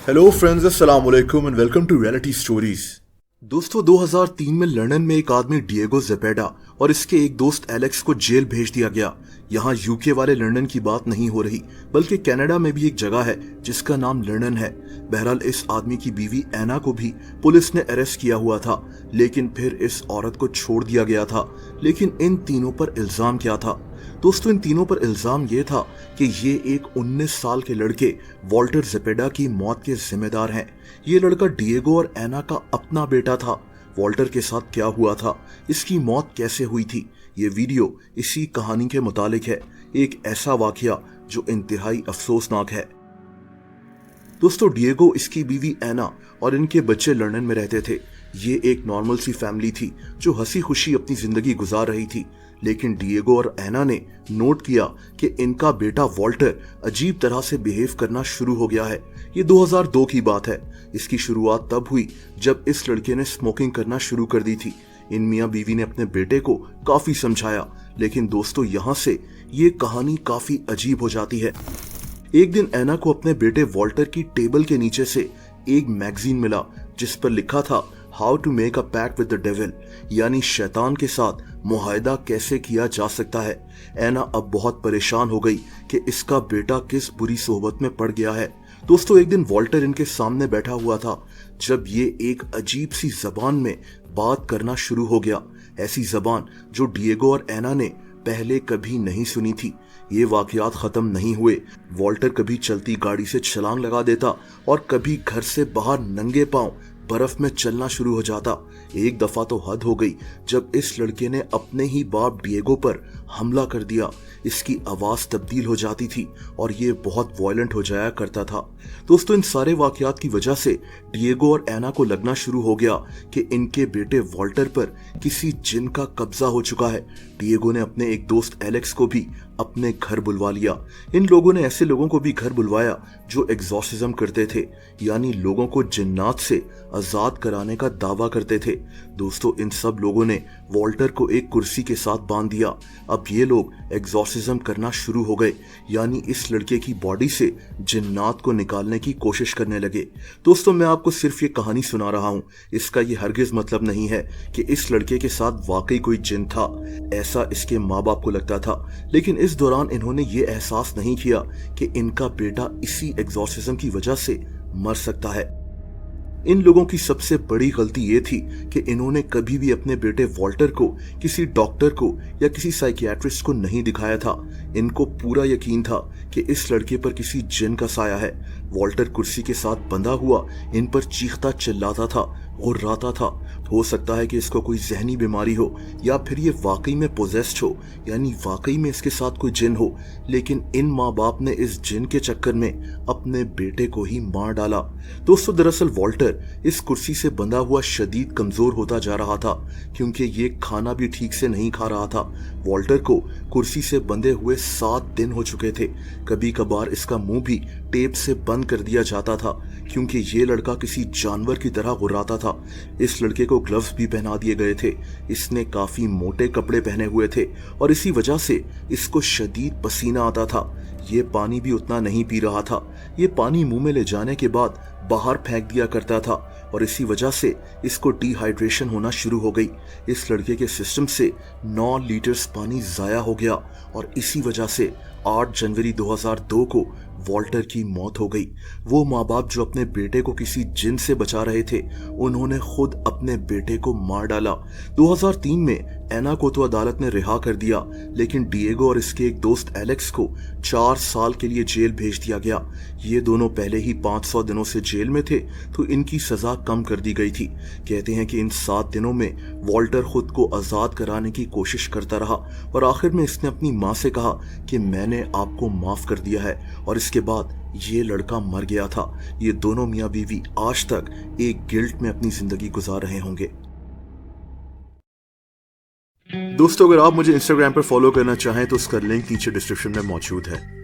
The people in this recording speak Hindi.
हेलो फ्रेंड्स, अस्सलाम वालेकुम and welcome to reality stories. दोस्तों, 2003 में लंदन में एक आदमी डिएगो जेपेडा और इसके एक दोस्त एलेक्स को जेल भेज दिया गया। यहाँ यूके वाले लंदन की बात नहीं हो रही, बल्कि कनाडा में भी एक जगह है जिसका नाम लंदन है। बहरहाल इस आदमी की बीवी एना को भी पुलिस ने अरेस्ट किया हुआ था, लेकिन फिर इस औरत को छोड़ दिया गया था। लेकिन इन तीनों पर इल्जाम क्या था? दोस्तों, इन तीनों पर इल्जाम ये था कि ये एक 19 साल के लड़के वॉल्टर जेपेडा की मौत के जिम्मेदार हैं। ये लड़का डिएगो और एना का अपना बेटा था। वॉल्टर के साथ क्या हुआ था, इसकी मौत कैसे हुई थी, ये वीडियो इसी कहानी के मुतालिक है। एक ऐसा वाकया जो इंतहाई अफसोसनाक है। दोस्तों, डिएगो, इसकी बीवी एना और इनके बच्चे लंदन में रहते थे। ये एक नॉर्मल सी फैमिली थी जो हंसी खुशी अपनी जिंदगी गुजार रही थी। लेकिन डिएगो और एना ने नोट किया कि इनका बेटा वॉल्टर अजीब तरह से बिहेव करना शुरू हो गया है। ये 2002 की बात है। इसकी शुरुआत तब हुई जब इस लड़के ने स्मोकिंग करना शुरू कर दी थी। इन मियाँ बीवी ने अपने बेटे को काफी समझाया, लेकिन दोस्तों यहाँ से ये कहानी काफी अजीब हो जाती है। एक दिन एना को अपने बेटे वॉल्टर की टेबल के नीचे से एक मैगजीन मिला जिस पर लिखा था how to make a pact with the devil, यानी शैतान के साथ मुआहदा कैसे किया जा सकता है। एना अब बहुत परेशान हो गई कि इसका बेटा किस बुरी सोहबत में पड़ गया है। दोस्तों, एक दिन वॉल्टर इनके सामने बैठा हुआ था जब ये एक अजीब सी जबान में बात करना शुरू हो गया। ऐसी जबान जो डिएगो और एना ने पहले कभी नहीं सुनी थी। ये वाकयात खत्म नहीं हुए। वॉल्टर कभी चलती गाड़ी से छलांग लगा देता और कभी घर से बाहर नंगे पांव बर्फ में चलना शुरू हो जाता। एक दफा तो हद हो गई जब इस लड़के ने अपने ही बाप डिएगो पर हमला कर दिया। इसकी आवाज तब्दील हो जाती थी और ये बहुत वायलेंट हो जाया करता था। दोस्तों, इन सारे वाकयात की वजह से डिएगो और एना को लगना शुरू हो गया कि इनके बेटे वॉल्टर पर किसी जिन का कब्जा हो चुका है। डिएगो ने अपने एक दोस्त एलेक्स को भी अपने घर बुलवा लिया। इन लोगों ने ऐसे लोगों को भी घर बुलवाया जो एग्जॉर्सिज्म करते थे, यानी लोगों को जिन्नात से आजाद कराने का दावा करते थे। दोस्तों, इन सब लोगों ने वॉल्टर को एक कुर्सी के साथ बांध दिया। अब ये लोग एग्जॉर्सिज्म करना शुरू हो गए, यानी इस लड़के की बॉडी से जिन्नात को निकालने की कोशिश करने लगे। दोस्तों, मैं आपको सिर्फ ये कहानी सुना रहा हूँ। इसका ये हरगिज मतलब नहीं है कि इस लड़के के साथ वाकई कोई जिन था। ऐसा इसके माँ बाप को लगता था, लेकिन इस दौरान इन्होंने ये एहसास नहीं किया कि इनका बेटा इसी एग्जॉर्सिज्म की वजह से मर सकता है। इन लोगों की सबसे बड़ी गलती ये थी कि इन्होंने कभी भी अपने बेटे वॉल्टर को किसी डॉक्टर को या किसी साइकियाट्रिस्ट को नहीं दिखाया था। इनको पूरा यकीन था कि इस लड़के पर किसी जिन का साया है। वॉल्टर कुर्सी के साथ बंधा हुआ इन पर चीखता चिल्लाता था, गुर्राता था। हो सकता है कि इसको कोई जहनी बीमारी हो या फिर ये वाकई में पोजेस्ड हो, यानी वाकई में इसके साथ कोई जिन हो। लेकिन इन माँ बाप ने इस जिन के चक्कर में अपने बेटे को ही मार डाला। दोस्तों, दरअसल वॉल्टर इस कुर्सी से बंधा हुआ शदीद कमजोर होता जा रहा था, क्योंकि ये खाना भी ठीक से नहीं खा रहा था। वॉल्टर को कुर्सी से बंधे हुए 7 दिन हो चुके थे। कभी कभार इसका मुंह भी टेप से बंद कर दिया जाता था, क्योंकि ये लड़का किसी जानवर की तरह गुर्राता था। इस लड़के को ग्लव्स भी पहना दिए गए थे। इसने काफी मोटे कपड़े पहने हुए थे और इसी वजह से इसको शदीद पसीना आता था। ये पानी भी उतना नहीं पी रहा था। ये पानी मुंह में ले जाने के बाद बाहर फेंक दिया करता था और इसी वजह से इसको डिहाइड्रेशन होना शुरू हो गई। इस लड़के के सिस्टम से 9 लीटर्स पानी जाया हो गया और इसी वजह से 8 जनवरी 2002 को वॉल्टर की मौत हो गई। वो माँ बाप जो अपने बेटे को किसी जिन से बचा रहे थे, उन्होंने खुद अपने बेटे को मार डाला। 2003 में एना को तो अदालत ने रिहा कर दिया, लेकिन डिएगो और इसके एक दोस्त एलेक्स को 4 साल के लिए जेल भेज दिया गया। ये दोनों पहले ही 500 दिनों से जेल में थे, तो इनकी सजा कम कर दी गई थी। कहते हैं कि इन 7 दिनों में वॉल्टर खुद को आजाद कराने की कोशिश करता रहा और आखिर में इसने अपनी माँ से कहा कि मैंने आपको माफ कर दिया है, और इसके बाद ये लड़का मर गया था। ये दोनों मियाँ बीवी आज तक एक गिल्ट में अपनी जिंदगी गुजार रहे होंगे। दोस्तों, अगर आप मुझे इंस्टाग्राम पर फॉलो करना चाहें तो उसका लिंक नीचे डिस्क्रिप्शन में मौजूद है।